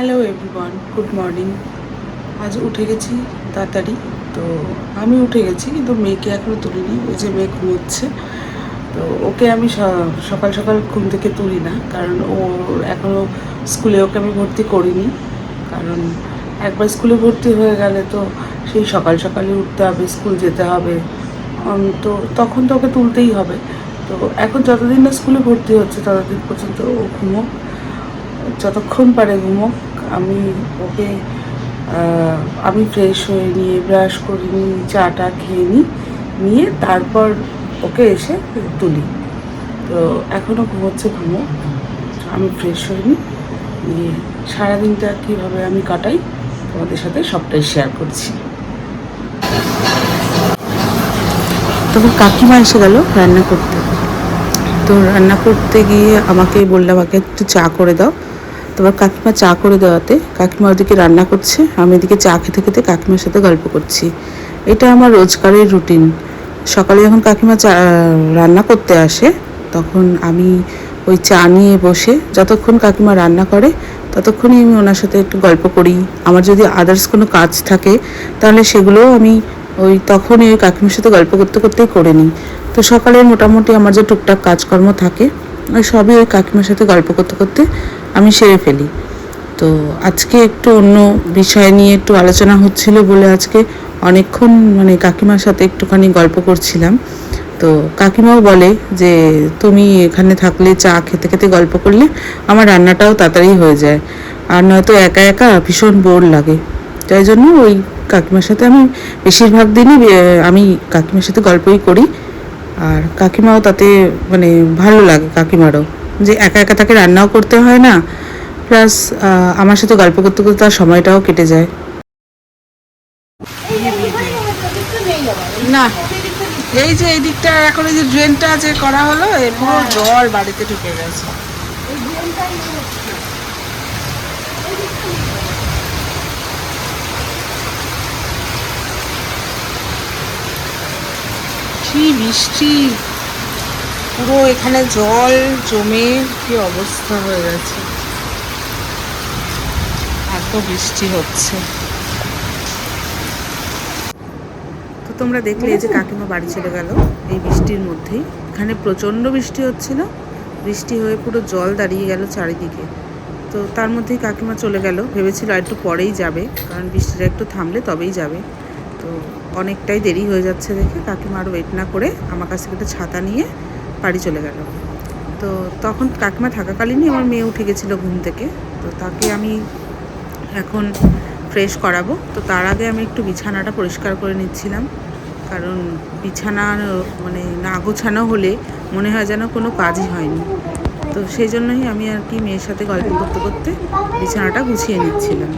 Hello everyone, good morning. আজ উঠে গেছি তাড়াতাড়ি। তো আমি উঠে গেছি কিন্তু মেয়েকে এখনও তুলিনি। ওই যে মেয়ে ঘুমোচ্ছে, তো ওকে আমি সকাল সকাল ঘুম থেকে তুলি না, কারণ ওর এখনও স্কুলে ওকে আমি ভর্তি করিনি। কারণ একবার স্কুলে ভর্তি হয়ে গেলে তো সেই সকাল সকালে উঠতে হবে, স্কুল যেতে হবে, তো তখন তো ওকে তুলতেই হবে। তো এখন যতদিন না স্কুলে ভর্তি হচ্ছে ততদিন পর্যন্ত ও ঘুমোক, যতক্ষণ পারে ঘুমোক। আমি ওকে আমি ফ্রেশ হয়ে নিয়ে ব্রাশ করে নিই, চাটা খেয়ে নিয়ে তারপর ওকে এসে তুলি। তো এখনও ঘুমোচ্ছে, ঘুমোক, আমি ফ্রেশ হয়ে নিয়ে সারাদিনটা কীভাবে আমি কাটাই তোমাদের সাথে সবটাই শেয়ার করছি। তখন কাকিমা এসে গেল রান্না করতে। তো রান্না করতে গিয়ে আমাকে বললাম, আমাকে একটু চা করে দাও। তারপর কাকিমা চা করে দেওয়াতে কাকিমা ওদিকে রান্না করছে, আমি এদিকে চা খেতে খেতে কাকিমার সাথে গল্প করছি। এটা আমার রোজকারের রুটিন। সকালে যখন কাকিমা চা রান্না করতে আসে তখন আমি ওই চা নিয়ে বসে যতক্ষণ কাকিমা রান্না করে ততক্ষণই আমি ওনার সাথে একটু গল্প করি। আমার যদি আদার্স কোনো কাজ থাকে তাহলে সেগুলোও আমি তখনই ওই কাকিমার সাথে গল্প করতে করতেই করে নিই। তো সকালে মোটামুটি আমার যে টুকটাক কাজকর্ম থাকে ওই সবই ওই কাকিমার সাথে গল্প করতে করতে আমি সেরে ফেলি। তো আজকে একটু অন্য বিষয় নিয়ে একটু আলোচনা হচ্ছিল বলে আজকে অনেকক্ষণ কাকিমার সাথে একটুখানি গল্প করছিলাম। তো কাকিমাও বলে যে তুমি এখানে থাকলে চা খেতে খেতে গল্প করলে আমার রান্নাটাও তাড়াতাড়ি হয়ে যায়, আর নয়তো একা একা ভীষণ বোর লাগে। তাই জন্য ওই কাকিমার সাথে আমি বেশিরভাগ দিনই আমি কাকিমার সাথে গল্পই করি। আর কাকিমাও তাতে ভালো লাগে, কাকিমারও যে একা একা তাকে রান্নাও করতে হয় না, প্লাস আমার সাথে গল্প করতে করতে তার সময়টাও কেটে যায়। না, এই যে এই দিকটা এখন এই যে ড্রেনটা যে করা হলো এর পুরো জল বাড়িতে ঢুকে গেছে। কি বৃষ্টি, পুরো এখানে জল জমে কি অবস্থা হয়ে গেছে, এত বৃষ্টি হচ্ছে। তো তোমরা দেখলে যে কাকিমা বাড়ি চলে গেল এই বৃষ্টির মধ্যেই। এখানে প্রচণ্ড বৃষ্টি হচ্ছিল, বৃষ্টি হয়ে পুরো জল দাঁড়িয়ে গেল চারিদিকে। তো তার মধ্যেই কাকিমা চলে গেল, ভেবেছিল একটু পরেই যাবে, কারণ বৃষ্টিটা একটু থামলে তবেই যাবে। তো অনেকটাই দেরি হয়ে যাচ্ছে দেখে কাকিমা আর ওয়েট না করে আমার কাছ থেকে একটা ছাতা নিয়ে বাড়ি চলে গেল। তো তখন কাকিমা থাকাকালীনই আমার মেয়ে উঠে গেছিলো ঘুম থেকে। তো তাকে আমি এখন ফ্রেশ করাবো। তো তার আগে আমি একটু বিছানাটা পরিষ্কার করে নিচ্ছিলাম, কারণ বিছানা না গোছানো হলে মনে হয় যেন কোনো কাজই হয়নি। তো সেই জন্যই আমি আর কি মেয়ের সাথে গল্প করতে করতে বিছানাটা গুছিয়ে নিচ্ছিলাম।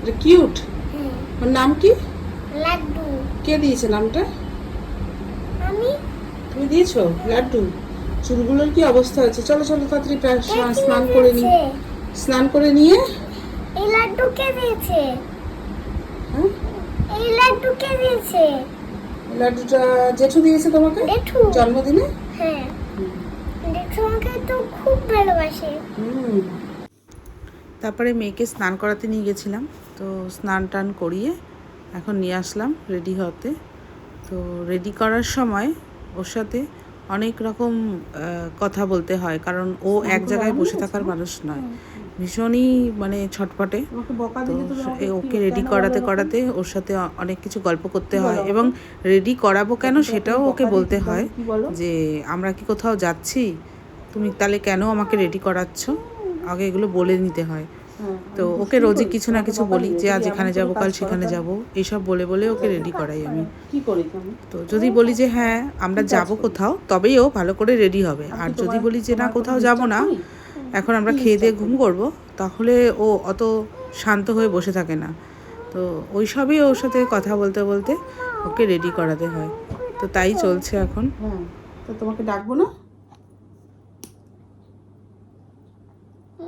এটা কিউট। ওর নাম কি? লাড্ডু। কে দিয়েছে নামটা? আমি। তুমি দিয়েছো লাড্ডু? চুলগুলোর কি অবস্থা হয়েছে? চলো চলো তাড়াতাড়ি স্নান করে নি। স্নান করে নিয়ে এই লাড্ডু কে দিয়েছে? হ্যাঁ, এই লাড্ডু কে দিয়েছে? লাড্ডুটা জেঠু দিয়েছে তোমাকে জেঠু? জন্মদিনে। হ্যাঁ, জেঠু আমাকে তো খুব ভালোবাসে। তারপরে মেয়েকে স্নান করাতে নিয়ে গেছিলাম, তো স্নান টান করিয়ে এখন নিয়ে আসলাম রেডি হতে। তো রেডি করার সময় ওর সাথে অনেক রকম কথা বলতে হয়, কারণ ও এক জায়গায় বসে থাকার মানুষ নয়, ভীষণই মানে ছটফটে। তো ওকে রেডি করাতে করাতে ওর সাথে অনেক কিছু গল্প করতে হয়, এবং রেডি করাবো কেন সেটাও ওকে বলতে হয় যে আমরা কি কোথাও যাচ্ছি, তুমি তাহলে কেন আমাকে রেডি করাচ্ছ, আগে এগুলো বলে নিতে হয়। তো ওকে রোজই কিছু না কিছু বলি যে আজ এখানে যাবো, কাল সেখানে যাবো, এইসব বলে বলে ওকে রেডি করাই আমি। তো যদি বলি যে হ্যাঁ আমরা যাব কোথাও, তবেই ও ভালো করে রেডি হবে। আর যদি বলি যে না কোথাও যাব না, এখন আমরা খেয়ে দিয়ে ঘুম করবো, তাহলে ও অত শান্ত হয়ে বসে থাকে না। তো ওই সবই ওর সাথে কথা বলতে বলতে ওকে রেডি করাতে হয়। তো তাই চলছে এখন। তো তোমাকে ডাকবো না?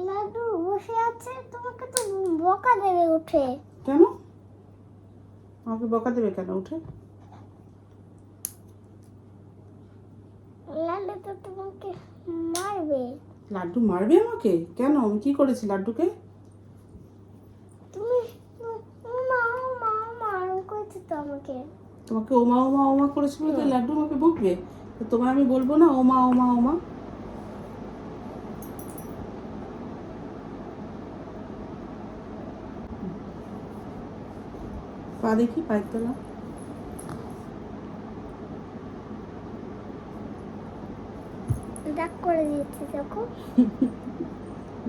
লাড্ডু বসে আছে, তোমাকে তো বকা দেবে উঠে। কেন আমাকে বকা দেবে কেন উঠে? লাড্ডু তো তোমাকে মারবে। লাড্ডু মারবে আমাকে? কেন? আমি কি করেছি লাড্ডুকে? তুমি মা মা মারণ করেছো তো আমাকে। তোমাকে ওমা ওমা ওমা করেছিল তো লাড্ডু আমাকে বকবে? তো তোমায় আমি বলবো না ওমা ওমা ওমা? পা দেখি, পায়ের তলা। দাগ করে দিয়েছে দেখো।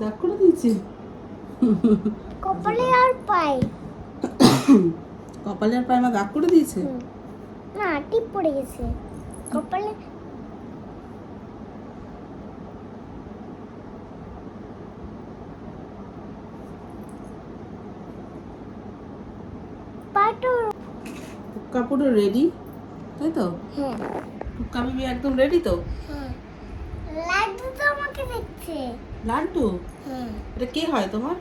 দাগ করে দিয়েছি কপালে আর পায়ে। কপালে আর পায়ে আমার দাগ করে দিয়েছে? না, টিপ পড়ে গেছে কপালে। পাটো কাপড় রেডি, তাই তো? হ্যাঁ। কামিবি একদম রেডি তো? হ্যাঁ, লাড্ডু তো আমাকে দেখছে। লাড্ডু? হ্যাঁ, এটা কে হয় তোমার?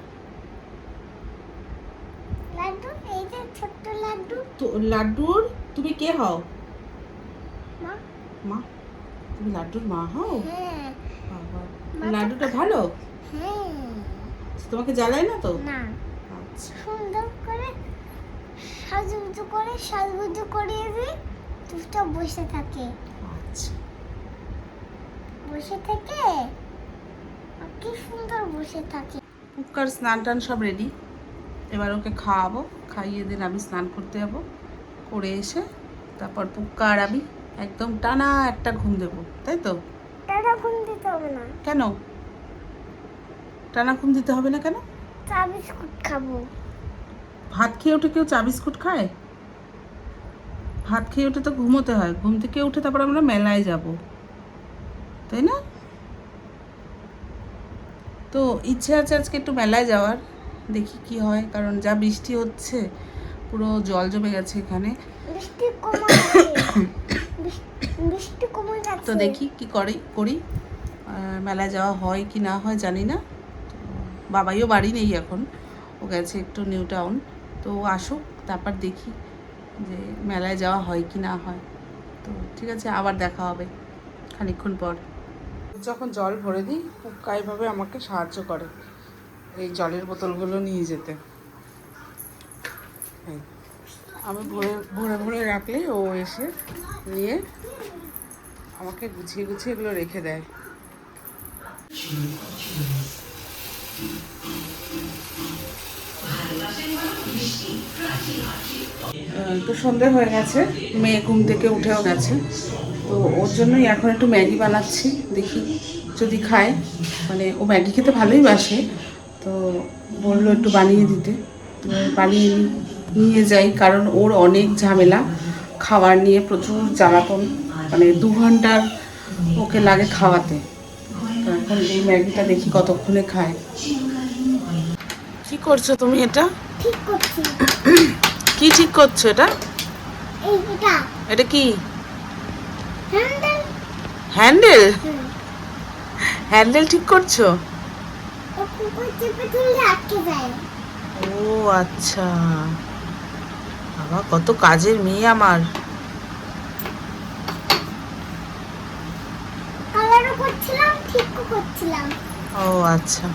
লাড্ডু এই যে ছোট্ট লাড্ডু। তো লাড্ডুর তুমি কে হও? মা। মা? তুমি লাড্ডুর মা হও? হ্যাঁ। বাবা, লাড্ডুটা ভালো? হ্যাঁ। তোমাকে জ্বালায় না তো? না, আচ্ছা। সুন্দর করে সাজুগুজু করিয়ে দিই, চুপচাপ বসে থাকে। আচ্ছা। বসে থেকে কি সুন্দর বসে থাকে। পুক্কার স্নান টান সব রেডি, এবার ওকে খাওয়াবো, খাইয়ে দিন আমি স্নান করতে যাবো। করে এসে তারপর পুক্কা আর আমি একদম টানা একটা ঘুম দেবো, তাই তো? টানা ঘুম দিতে হবে না। কেন টানা ঘুম দিতে হবে না? কেন? চা বিস্কুট খাবো। ভাত খেয়ে উঠে কেউ চা বিস্কুট খায়? ভাত খেয়ে উঠে তো ঘুমোতে হয়, ঘুম থেকে উঠে তারপর আমরা মেলায় যাব, তাই না? তো ইচ্ছে আছে আজকে একটু মেলায় যাওয়ার, দেখি কি হয়, কারণ যা বৃষ্টি হচ্ছে পুরো জল জমে গেছে এখানে। বৃষ্টি কমে যাচ্ছে। তো দেখি কি করি মেলায় যাওয়া হয় কি না হয় জানি না। বাবাইও বাড়ি নেই এখন, ও গেছে একটু নিউ টাউন। তো আসুক, তারপর দেখি যে মেলায় যাওয়া হয় কি না হয়। তো ঠিক আছে, আবার দেখা হবে খানিকক্ষণ পর। যখন জল ভরে দিই, পুক্কা এভাবে আমাকে সাহায্য করে এই জলের বোতলগুলো নিয়ে যেতে। আমি ভরে ভরে রাখলে ও এসে নিয়ে আমাকে গুছিয়ে গুছিয়ে এগুলো রেখে দেয়। তো সন্ধে হয়ে গেছে, মেয়ে ঘুম থেকে উঠেও গেছে, তো ওর জন্যই এখন একটু ম্যাগি বানাচ্ছি, দেখি যদি খায়। মানে ও ম্যাগি খেতে ভালোই বাসে, তো বললো একটু বানিয়ে দিতে, তো বানিয়ে নিয়ে যাই, কারণ ওর অনেক ঝামেলা খাবার নিয়ে, প্রচুর জ্বালাতন, মানে 2 ঘন্টার ওকে লাগে খাওয়াতে। তো এখন এই ম্যাগিটা দেখি কতক্ষণে খায়। কি করছো তুমি এটা? ঠিক করছি। কি ঠিক করছো এটা? এইটা এটা কি? হ্যান্ডেল। হ্যান্ডেল? হ্যান্ডেল ঠিক করছো? ও কুকুর চেপে ধরলে আটকে যায়। ও আচ্ছা, বাবা কত কাজের মেয়ে আমার। কালারও করছিলাম, ঠিকও করছিলাম। ও আচ্ছা।